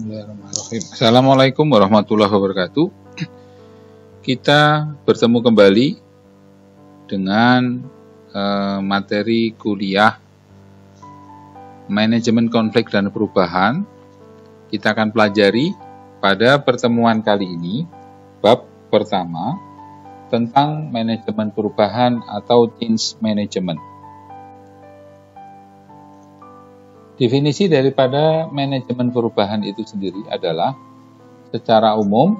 Bismillahirrahmanirrahim. Assalamualaikum warahmatullahi wabarakatuh. Kita bertemu kembali dengan materi kuliah Manajemen Konflik dan Perubahan. Kita akan pelajari pada pertemuan kali ini bab pertama tentang manajemen perubahan atau change management. Definisi daripada manajemen perubahan itu sendiri adalah secara umum,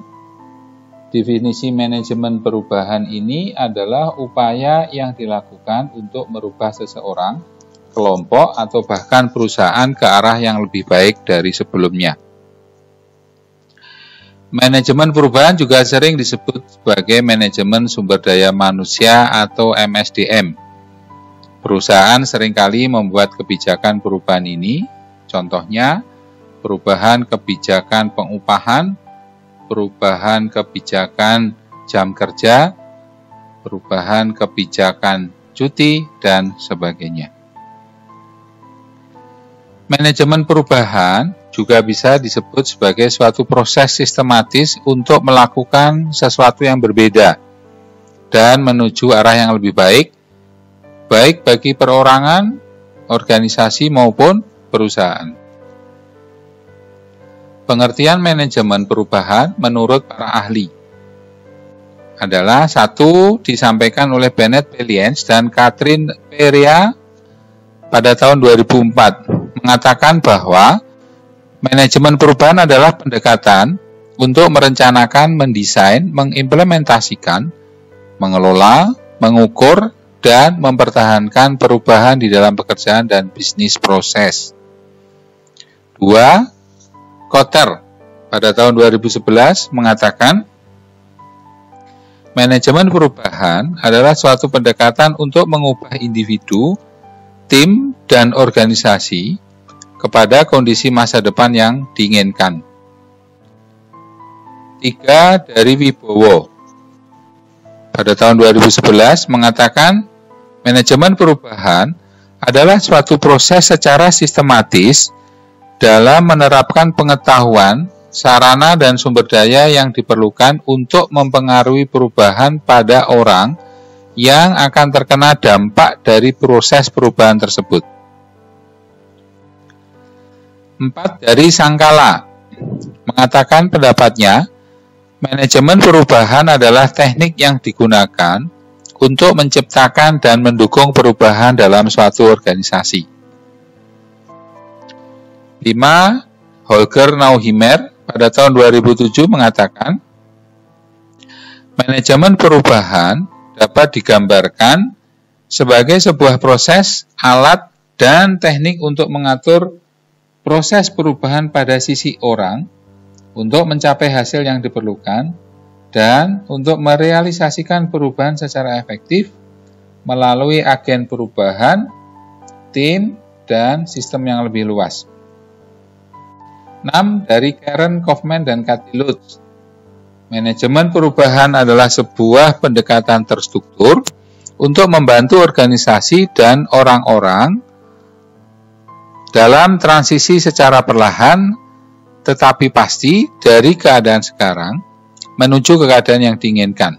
definisi manajemen perubahan ini adalah upaya yang dilakukan untuk merubah seseorang, kelompok, atau bahkan perusahaan ke arah yang lebih baik dari sebelumnya. Manajemen perubahan juga sering disebut sebagai manajemen sumber daya manusia atau MSDM. Perusahaan seringkali membuat kebijakan perubahan ini, contohnya perubahan kebijakan pengupahan, perubahan kebijakan jam kerja, perubahan kebijakan cuti, dan sebagainya. Manajemen perubahan juga bisa disebut sebagai suatu proses sistematis untuk melakukan sesuatu yang berbeda dan menuju arah yang lebih baik bagi perorangan, organisasi maupun perusahaan. Pengertian manajemen perubahan menurut para ahli adalah satu disampaikan oleh Bennett Pelliens dan Catherine Perea pada tahun 2004 mengatakan bahwa manajemen perubahan adalah pendekatan untuk merencanakan, mendesain, mengimplementasikan, mengelola, mengukur, dan mempertahankan perubahan di dalam pekerjaan dan bisnis proses. 2. Kotter pada tahun 2011 mengatakan, manajemen perubahan adalah suatu pendekatan untuk mengubah individu, tim, dan organisasi kepada kondisi masa depan yang diinginkan. 3. Dari Wibowo pada tahun 2011 mengatakan manajemen perubahan adalah suatu proses secara sistematis dalam menerapkan pengetahuan, sarana dan sumber daya yang diperlukan untuk mempengaruhi perubahan pada orang yang akan terkena dampak dari proses perubahan tersebut. 4. Dari Sangkala mengatakan pendapatnya, manajemen perubahan adalah teknik yang digunakan untuk menciptakan dan mendukung perubahan dalam suatu organisasi. 5. Holger Nauheimer pada tahun 2007 mengatakan, manajemen perubahan dapat digambarkan sebagai sebuah proses, alat, dan teknik untuk mengatur proses perubahan pada sisi orang, untuk mencapai hasil yang diperlukan, dan untuk merealisasikan perubahan secara efektif melalui agen perubahan, tim, dan sistem yang lebih luas. 6. Dari Karen Kaufman dan Cathy Lutz, manajemen perubahan adalah sebuah pendekatan terstruktur untuk membantu organisasi dan orang-orang dalam transisi secara perlahan tetapi pasti dari keadaan sekarang menuju ke keadaan yang diinginkan.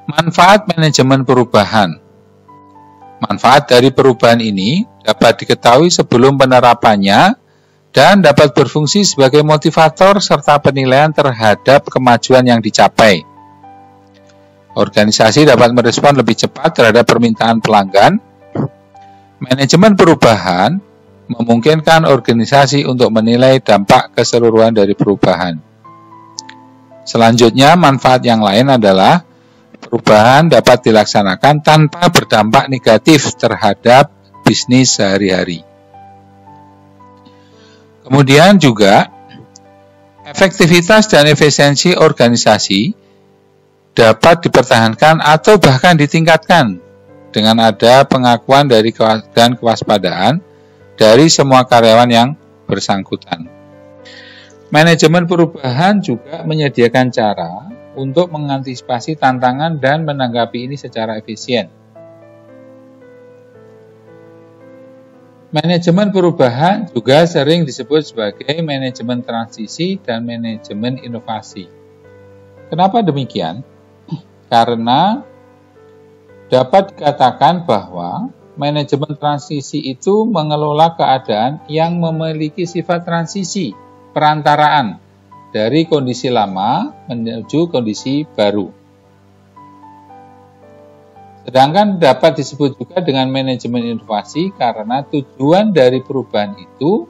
Manfaat manajemen perubahan. Manfaat dari perubahan ini dapat diketahui sebelum penerapannya dan dapat berfungsi sebagai motivator serta penilaian terhadap kemajuan yang dicapai. Organisasi dapat merespon lebih cepat terhadap permintaan pelanggan. Manajemen perubahan memungkinkan organisasi untuk menilai dampak keseluruhan dari perubahan. Selanjutnya, manfaat yang lain adalah perubahan dapat dilaksanakan tanpa berdampak negatif terhadap bisnis sehari-hari. Kemudian juga, efektivitas dan efisiensi organisasi dapat dipertahankan atau bahkan ditingkatkan dengan ada pengakuan dan kewaspadaan dari semua karyawan yang bersangkutan. Manajemen perubahan juga menyediakan cara untuk mengantisipasi tantangan dan menanggapi ini secara efisien. Manajemen perubahan juga sering disebut sebagai manajemen transisi dan manajemen inovasi. Kenapa demikian? Karena dapat dikatakan bahwa manajemen transisi itu mengelola keadaan yang memiliki sifat transisi, perantaraan dari kondisi lama menuju kondisi baru. Sedangkan dapat disebut juga dengan manajemen inovasi karena tujuan dari perubahan itu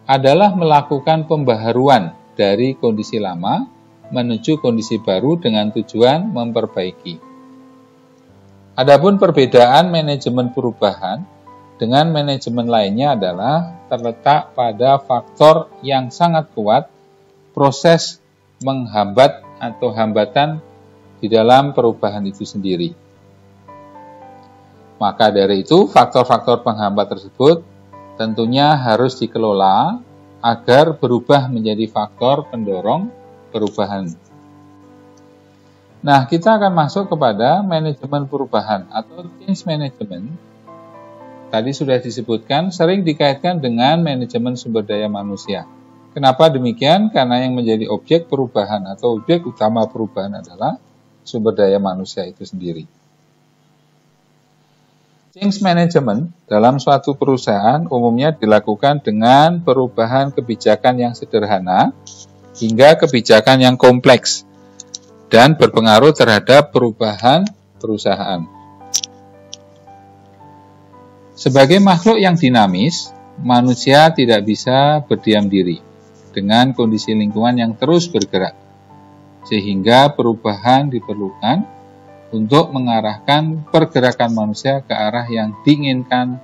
adalah melakukan pembaharuan dari kondisi lama menuju kondisi baru dengan tujuan memperbaiki. Adapun perbedaan manajemen perubahan dengan manajemen lainnya adalah terletak pada faktor yang sangat kuat, proses menghambat atau hambatan di dalam perubahan itu sendiri. Maka dari itu, faktor-faktor penghambat tersebut tentunya harus dikelola agar berubah menjadi faktor pendorong perubahan. Nah, kita akan masuk kepada manajemen perubahan atau change management. Tadi sudah disebutkan, sering dikaitkan dengan manajemen sumber daya manusia. Kenapa demikian? Karena yang menjadi objek perubahan atau objek utama perubahan adalah sumber daya manusia itu sendiri. Change management dalam suatu perusahaan umumnya dilakukan dengan perubahan kebijakan yang sederhana hingga kebijakan yang kompleks dan berpengaruh terhadap perubahan perusahaan. Sebagai makhluk yang dinamis, manusia tidak bisa berdiam diri dengan kondisi lingkungan yang terus bergerak, sehingga perubahan diperlukan untuk mengarahkan pergerakan manusia ke arah yang diinginkan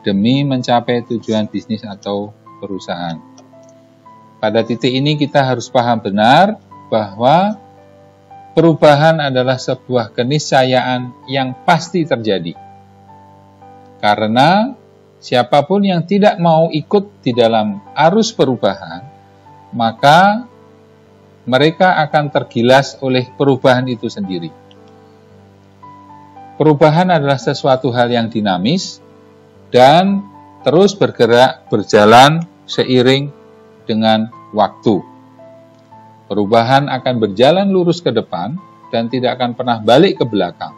demi mencapai tujuan bisnis atau perusahaan. Pada titik ini kita harus paham benar bahwa perubahan adalah sebuah keniscayaan yang pasti terjadi. Karena siapapun yang tidak mau ikut di dalam arus perubahan, maka mereka akan tergilas oleh perubahan itu sendiri. Perubahan adalah sesuatu hal yang dinamis dan terus bergerak, berjalan seiring dengan waktu. Perubahan akan berjalan lurus ke depan dan tidak akan pernah balik ke belakang.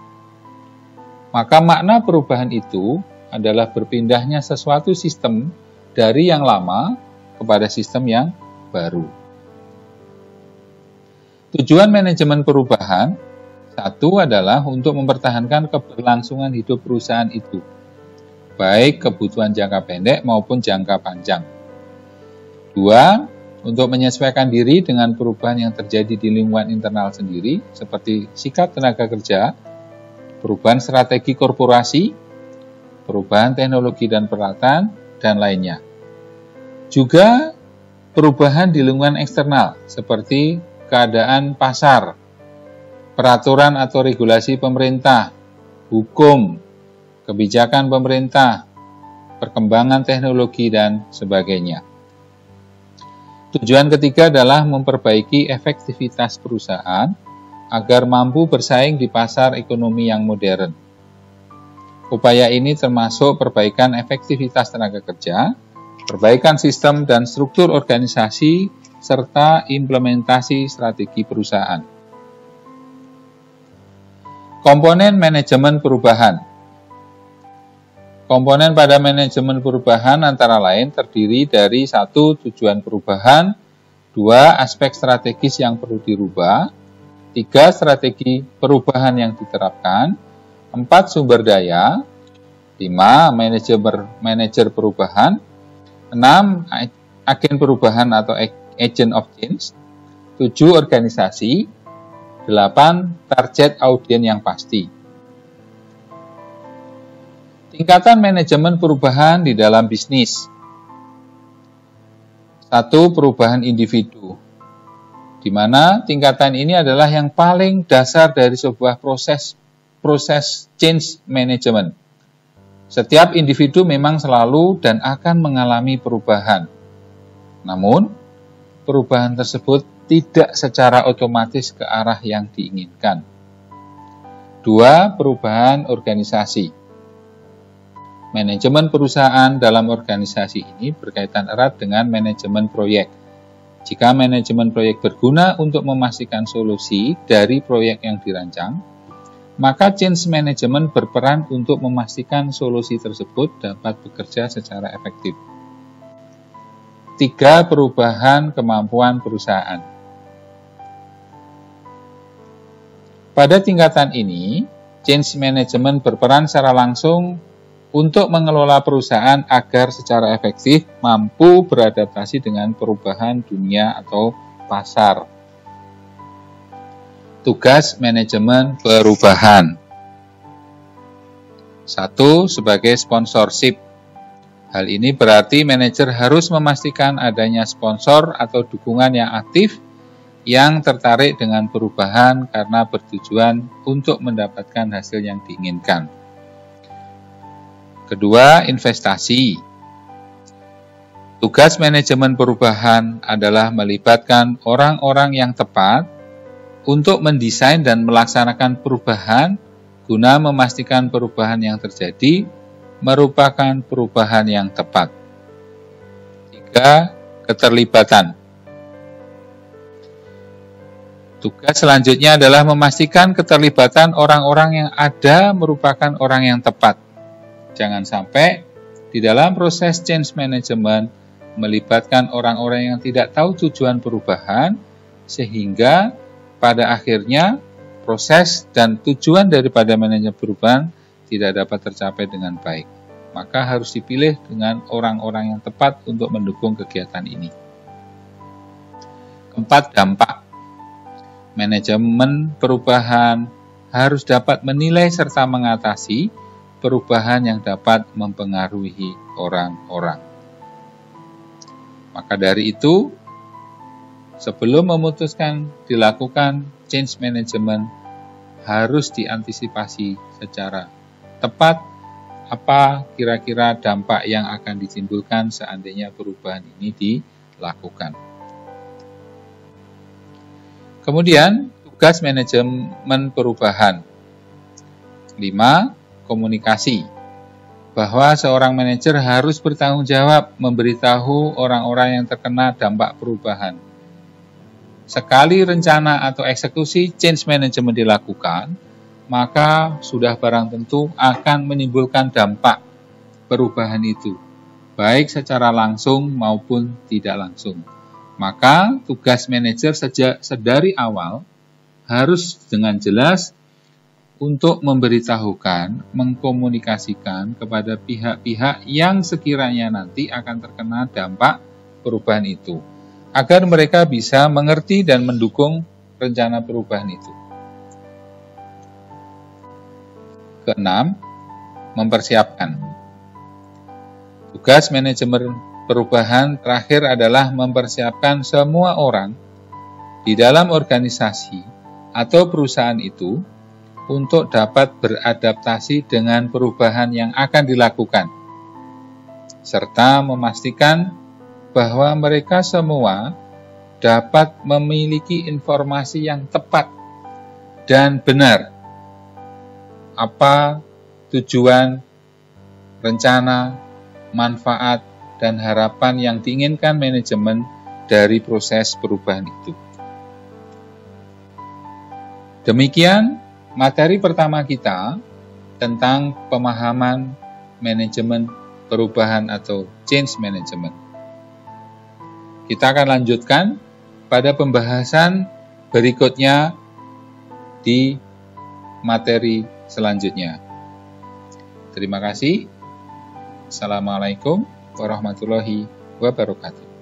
Maka makna perubahan itu adalah berpindahnya sesuatu sistem dari yang lama kepada sistem yang baru. Tujuan manajemen perubahan satu adalah untuk mempertahankan keberlangsungan hidup perusahaan itu, baik kebutuhan jangka pendek maupun jangka panjang. Dua, untuk menyesuaikan diri dengan perubahan yang terjadi di lingkungan internal sendiri, seperti sikap tenaga kerja, perubahan strategi korporasi, perubahan teknologi dan peralatan, dan lainnya. Juga perubahan di lingkungan eksternal, seperti keadaan pasar, peraturan atau regulasi pemerintah, hukum, kebijakan pemerintah, perkembangan teknologi, dan sebagainya. Tujuan ketiga adalah memperbaiki efektivitas perusahaan agar mampu bersaing di pasar ekonomi yang modern. Upaya ini termasuk perbaikan efektivitas tenaga kerja, perbaikan sistem dan struktur organisasi, serta implementasi strategi perusahaan. Komponen manajemen perubahan. Komponen pada manajemen perubahan antara lain terdiri dari 1. Tujuan perubahan, 2. Aspek strategis yang perlu dirubah, 3. Strategi perubahan yang diterapkan, 4. Sumber daya, 5. Manajer perubahan, 6. Agen perubahan atau agent of change, 7. Organisasi, 8. Target audiens yang pasti. Tingkatan manajemen perubahan di dalam bisnis. 1. Perubahan individu, di mana tingkatan ini adalah yang paling dasar dari sebuah proses change management. Setiap individu memang selalu dan akan mengalami perubahan. Namun, perubahan tersebut tidak secara otomatis ke arah yang diinginkan. 2. Perubahan organisasi. Manajemen perusahaan dalam organisasi ini berkaitan erat dengan manajemen proyek. Jika manajemen proyek berguna untuk memastikan solusi dari proyek yang dirancang, maka change management berperan untuk memastikan solusi tersebut dapat bekerja secara efektif. 3. Perubahan kemampuan perusahaan. Pada tingkatan ini, change management berperan secara langsung untuk mengelola perusahaan agar secara efektif mampu beradaptasi dengan perubahan dunia atau pasar. Tugas manajemen perubahan. 1. Sebagai sponsorship. Hal ini berarti manajer harus memastikan adanya sponsor atau dukungan yang aktif yang tertarik dengan perubahan karena bertujuan untuk mendapatkan hasil yang diinginkan. Kedua, investasi. Tugas manajemen perubahan adalah melibatkan orang-orang yang tepat untuk mendesain dan melaksanakan perubahan guna memastikan perubahan yang terjadi merupakan perubahan yang tepat. 3. Keterlibatan. Tugas selanjutnya adalah memastikan keterlibatan orang-orang yang ada merupakan orang yang tepat. Jangan sampai di dalam proses change management melibatkan orang-orang yang tidak tahu tujuan perubahan, sehingga pada akhirnya proses dan tujuan daripada manajemen perubahan tidak dapat tercapai dengan baik. Maka harus dipilih dengan orang-orang yang tepat untuk mendukung kegiatan ini. 4. Dampak. Manajemen perubahan harus dapat menilai serta mengatasi perubahan yang dapat mempengaruhi orang-orang. Maka dari itu, sebelum memutuskan dilakukan change management, harus diantisipasi secara tepat apa kira-kira dampak yang akan ditimbulkan seandainya perubahan ini dilakukan. Kemudian, tugas manajemen perubahan. 5. Komunikasi. Bahwa seorang manajer harus bertanggung jawab memberitahu orang-orang yang terkena dampak perubahan. Sekali rencana atau eksekusi change management dilakukan, maka sudah barang tentu akan menimbulkan dampak perubahan itu, baik secara langsung maupun tidak langsung. Maka tugas manajer sedari awal harus dengan jelas untuk memberitahukan, mengkomunikasikan kepada pihak-pihak yang sekiranya nanti akan terkena dampak perubahan itu, agar mereka bisa mengerti dan mendukung rencana perubahan itu. Keenam, mempersiapkan. Tugas manajemen perubahan terakhir adalah mempersiapkan semua orang di dalam organisasi atau perusahaan itu untuk dapat beradaptasi dengan perubahan yang akan dilakukan, serta memastikan bahwa mereka semua dapat memiliki informasi yang tepat dan benar apa tujuan, rencana, manfaat, dan harapan yang diinginkan manajemen dari proses perubahan itu. Demikian materi pertama kita tentang pemahaman manajemen perubahan atau change management. Kita akan lanjutkan pada pembahasan berikutnya di materi selanjutnya. Terima kasih. Assalamualaikum warahmatullahi wabarakatuh.